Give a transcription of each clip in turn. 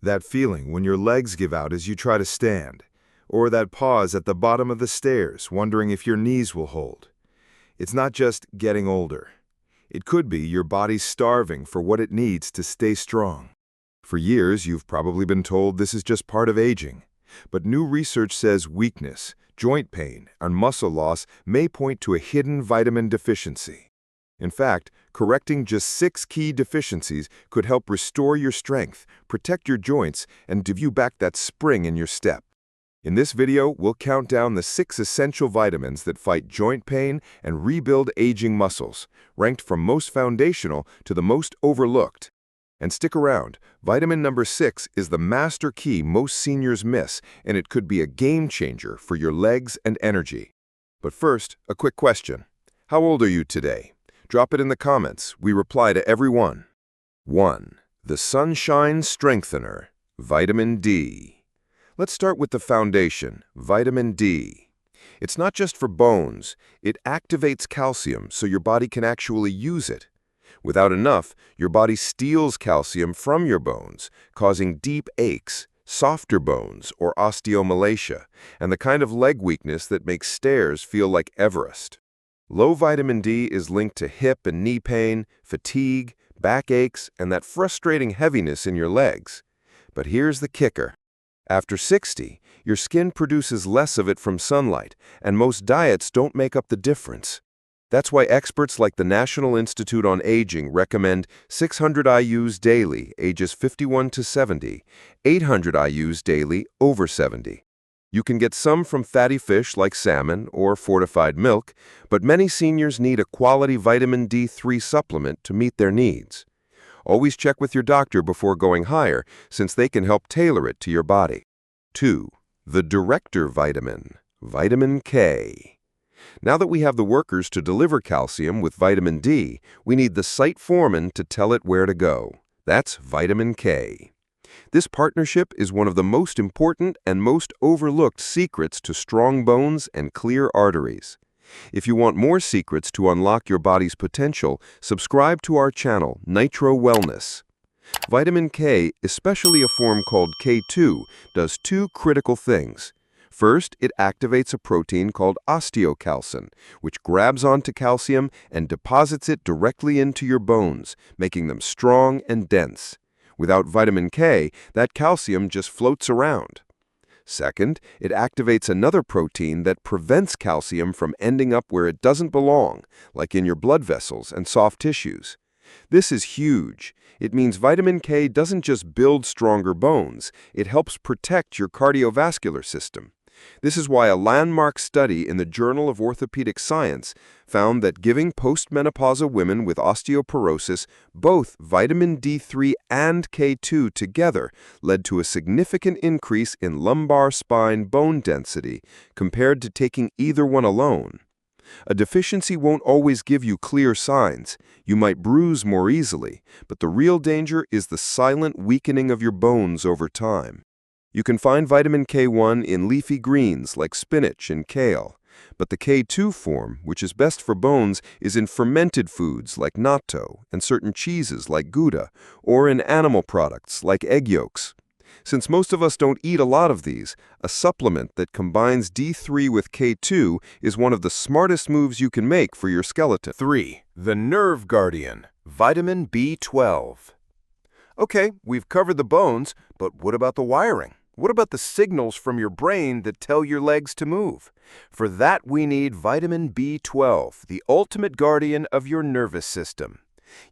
That feeling when your legs give out as you try to stand, or that pause at the bottom of the stairs, wondering if your knees will hold. It's not just getting older. It could be your body starving for what it needs to stay strong. For years, you've probably been told this is just part of aging. But new research says weakness, joint pain, and muscle loss may point to a hidden vitamin deficiency. In fact, correcting just 6 key deficiencies could help restore your strength, protect your joints, and give you back that spring in your step. In this video, we'll count down the 6 essential vitamins that fight joint pain and rebuild aging muscles, ranked from most foundational to the most overlooked. And stick around, vitamin number 6 is the master key most seniors miss, and it could be a game changer for your legs and energy. But first, a quick question. How old are you today? Drop it in the comments. We reply to everyone. 1. The Sunshine Strengthener, Vitamin D. Let's start with the foundation, vitamin D. It's not just for bones. It activates calcium so your body can actually use it. Without enough, your body steals calcium from your bones, causing deep aches, softer bones, or osteomalacia, and the kind of leg weakness that makes stairs feel like Everest. Low vitamin D is linked to hip and knee pain, fatigue, back aches, and that frustrating heaviness in your legs. But here's the kicker. After 60, your skin produces less of it from sunlight, and most diets don't make up the difference. That's why experts like the National Institute on Aging recommend 600 IUs daily, ages 51 to 70, 800 IUs daily, over 70. You can get some from fatty fish like salmon or fortified milk, but many seniors need a quality vitamin D3 supplement to meet their needs. Always check with your doctor before going higher, since they can help tailor it to your body. 2. The Director Vitamin, Vitamin K. Now that we have the workers to deliver calcium with vitamin D, we need the site foreman to tell it where to go. That's vitamin K. This partnership is one of the most important and most overlooked secrets to strong bones and clear arteries. If you want more secrets to unlock your body's potential, subscribe to our channel, Nitro Wellness. Vitamin K, especially a form called K2, does 2 critical things. First, it activates a protein called osteocalcin, which grabs onto calcium and deposits it directly into your bones, making them strong and dense. Without vitamin K, that calcium just floats around. Second, it activates another protein that prevents calcium from ending up where it doesn't belong, like in your blood vessels and soft tissues. This is huge. It means vitamin K doesn't just build stronger bones, it helps protect your cardiovascular system. This is why a landmark study in the Journal of Orthopedic Science found that giving postmenopausal women with osteoporosis both vitamin D3 and K2 together led to a significant increase in lumbar spine bone density compared to taking either one alone. A deficiency won't always give you clear signs. You might bruise more easily, but the real danger is the silent weakening of your bones over time. You can find vitamin K1 in leafy greens like spinach and kale, but the K2 form, which is best for bones, is in fermented foods like natto and certain cheeses like Gouda, or in animal products like egg yolks. Since most of us don't eat a lot of these, a supplement that combines D3 with K2 is one of the smartest moves you can make for your skeleton. 3. The Nerve Guardian, Vitamin B12. Okay, we've covered the bones, but what about the wiring? What about the signals from your brain that tell your legs to move? For that, we need vitamin B12, the ultimate guardian of your nervous system.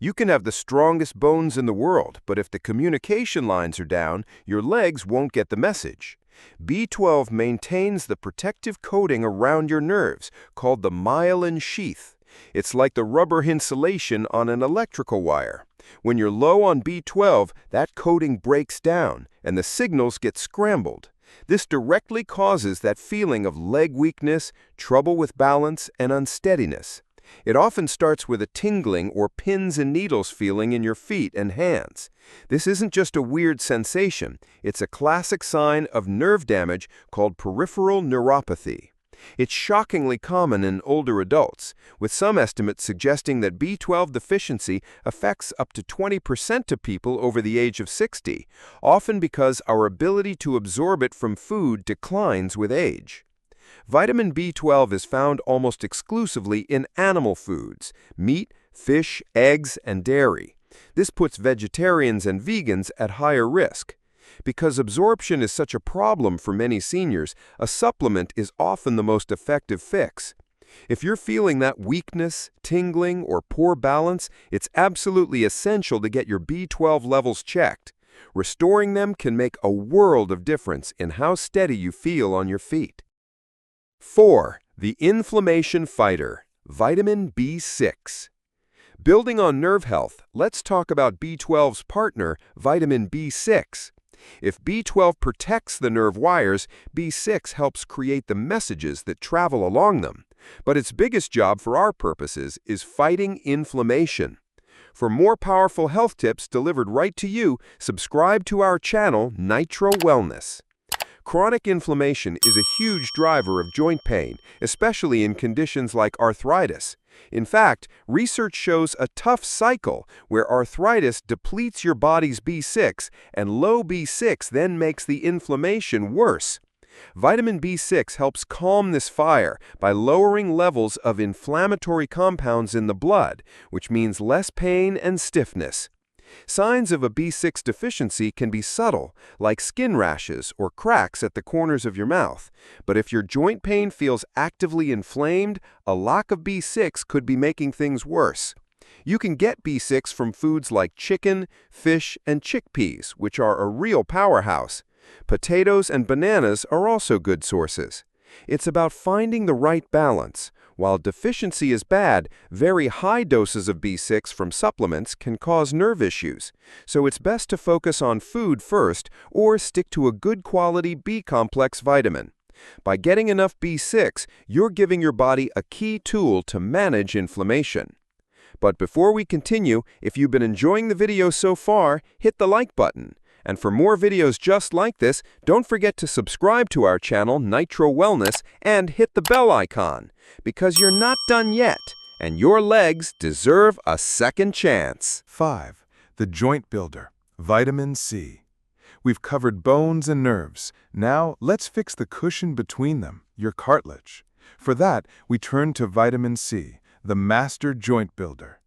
You can have the strongest bones in the world, but if the communication lines are down, your legs won't get the message. B12 maintains the protective coating around your nerves, called the myelin sheath. It's like the rubber insulation on an electrical wire. When you're low on B12, that coating breaks down, and the signals get scrambled. This directly causes that feeling of leg weakness, trouble with balance, and unsteadiness. It often starts with a tingling or pins and needles feeling in your feet and hands. This isn't just a weird sensation. It's a classic sign of nerve damage called peripheral neuropathy. It's shockingly common in older adults, with some estimates suggesting that B12 deficiency affects up to 20% of people over the age of 60, often because our ability to absorb it from food declines with age. Vitamin B12 is found almost exclusively in animal foods, meat, fish, eggs, and dairy. This puts vegetarians and vegans at higher risk. Because absorption is such a problem for many seniors, a supplement is often the most effective fix. If you're feeling that weakness, tingling, or poor balance, it's absolutely essential to get your B12 levels checked. Restoring them can make a world of difference in how steady you feel on your feet. 4. The inflammation fighter, vitamin B6. Building on nerve health, let's talk about B12's partner, vitamin B6. If B12 protects the nerve wires, B6 helps create the messages that travel along them. But its biggest job for our purposes is fighting inflammation. For more powerful health tips delivered right to you, subscribe to our channel, Nitro Wellness. Chronic inflammation is a huge driver of joint pain, especially in conditions like arthritis. In fact, research shows a tough cycle where arthritis depletes your body's B6 and low B6 then makes the inflammation worse. Vitamin B6 helps calm this fire by lowering levels of inflammatory compounds in the blood, which means less pain and stiffness. Signs of a B6 deficiency can be subtle, like skin rashes or cracks at the corners of your mouth. But if your joint pain feels actively inflamed, a lack of B6 could be making things worse. You can get B6 from foods like chicken, fish, and chickpeas, which are a real powerhouse. Potatoes and bananas are also good sources. It's about finding the right balance. While deficiency is bad, very high doses of B6 from supplements can cause nerve issues, so it's best to focus on food first or stick to a good quality B-complex vitamin. By getting enough B6, you're giving your body a key tool to manage inflammation. But before we continue, if you've been enjoying the video so far, hit the like button. And for more videos just like this, don't forget to subscribe to our channel, Nitro Wellness, and hit the bell icon, because you're not done yet, and your legs deserve a second chance. 5. The joint builder, vitamin C. We've covered bones and nerves. Now, let's fix the cushion between them, your cartilage. For that, we turn to vitamin C, the master joint builder.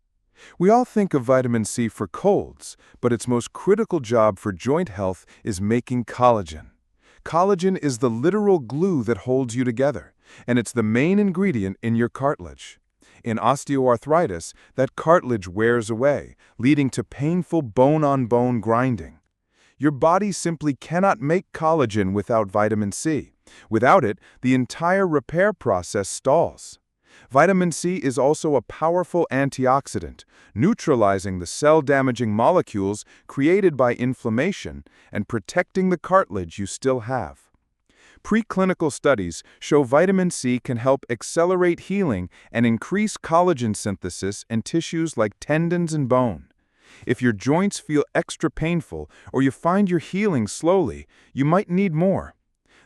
We all think of vitamin C for colds, but its most critical job for joint health is making collagen. Collagen is the literal glue that holds you together, and it's the main ingredient in your cartilage. In osteoarthritis, that cartilage wears away, leading to painful bone-on-bone grinding. Your body simply cannot make collagen without vitamin C. Without it, the entire repair process stalls. Vitamin C is also a powerful antioxidant, neutralizing the cell-damaging molecules created by inflammation and protecting the cartilage you still have. Preclinical studies show vitamin C can help accelerate healing and increase collagen synthesis in tissues like tendons and bone. If your joints feel extra painful or you find you're healing slowly, you might need more.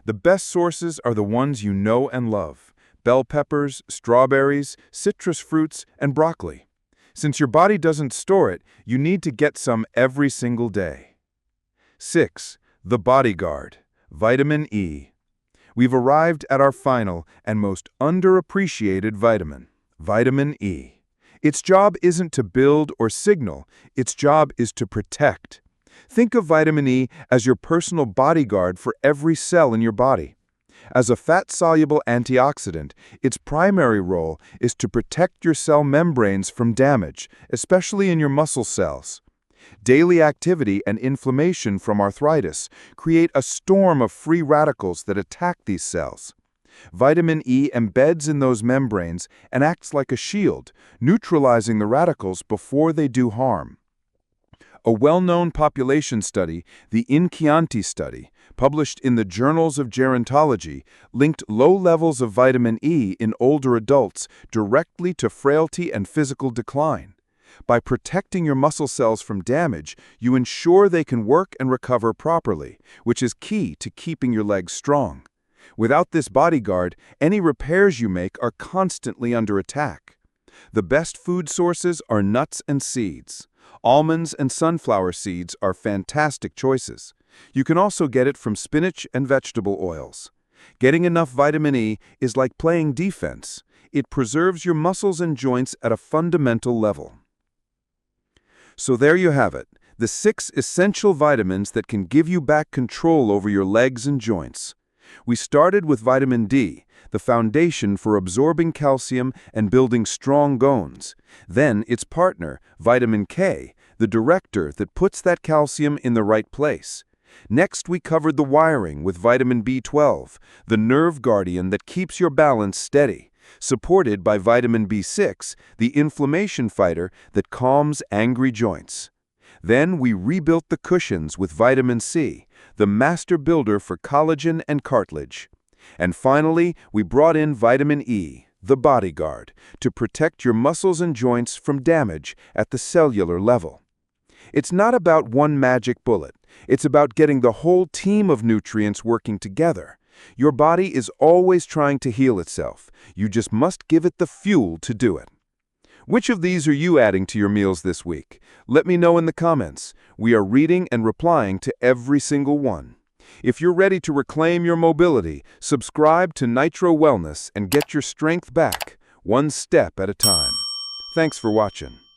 The best sources are the ones you know and love: bell peppers, strawberries, citrus fruits, and broccoli. Since your body doesn't store it, you need to get some every single day. 6. The bodyguard, vitamin E. We've arrived at our final and most underappreciated vitamin, vitamin E. Its job isn't to build or signal, its job is to protect. Think of vitamin E as your personal bodyguard for every cell in your body. As a fat-soluble antioxidant, its primary role is to protect your cell membranes from damage, especially in your muscle cells. Daily activity and inflammation from arthritis create a storm of free radicals that attack these cells. Vitamin E embeds in those membranes and acts like a shield, neutralizing the radicals before they do harm. A well-known population study, the In-Chianti study, published in the Journals of Gerontology, linked low levels of vitamin E in older adults directly to frailty and physical decline. By protecting your muscle cells from damage, you ensure they can work and recover properly, which is key to keeping your legs strong. Without this bodyguard, any repairs you make are constantly under attack. The best food sources are nuts and seeds. Almonds and sunflower seeds are fantastic choices. You can also get it from spinach and vegetable oils. Getting enough vitamin E is like playing defense. It preserves your muscles and joints at a fundamental level. So there you have it, the 6 essential vitamins that can give you back control over your legs and joints. We started with vitamin D, the foundation for absorbing calcium and building strong bones. Then its partner, vitamin K, the director that puts that calcium in the right place. Next, we covered the wiring with vitamin B12, the nerve guardian that keeps your balance steady, supported by vitamin B6, the inflammation fighter that calms angry joints. Then we rebuilt the cushions with vitamin C, the master builder for collagen and cartilage. And finally, we brought in vitamin E, the bodyguard, to protect your muscles and joints from damage at the cellular level. It's not about one magic bullet. It's about getting the whole team of nutrients working together. Your body is always trying to heal itself. You just must give it the fuel to do it. Which of these are you adding to your meals this week? Let me know in the comments. We are reading and replying to every single one. If you're ready to reclaim your mobility, subscribe to Nitro Wellness and get your strength back, one step at a time. Thanks for watching.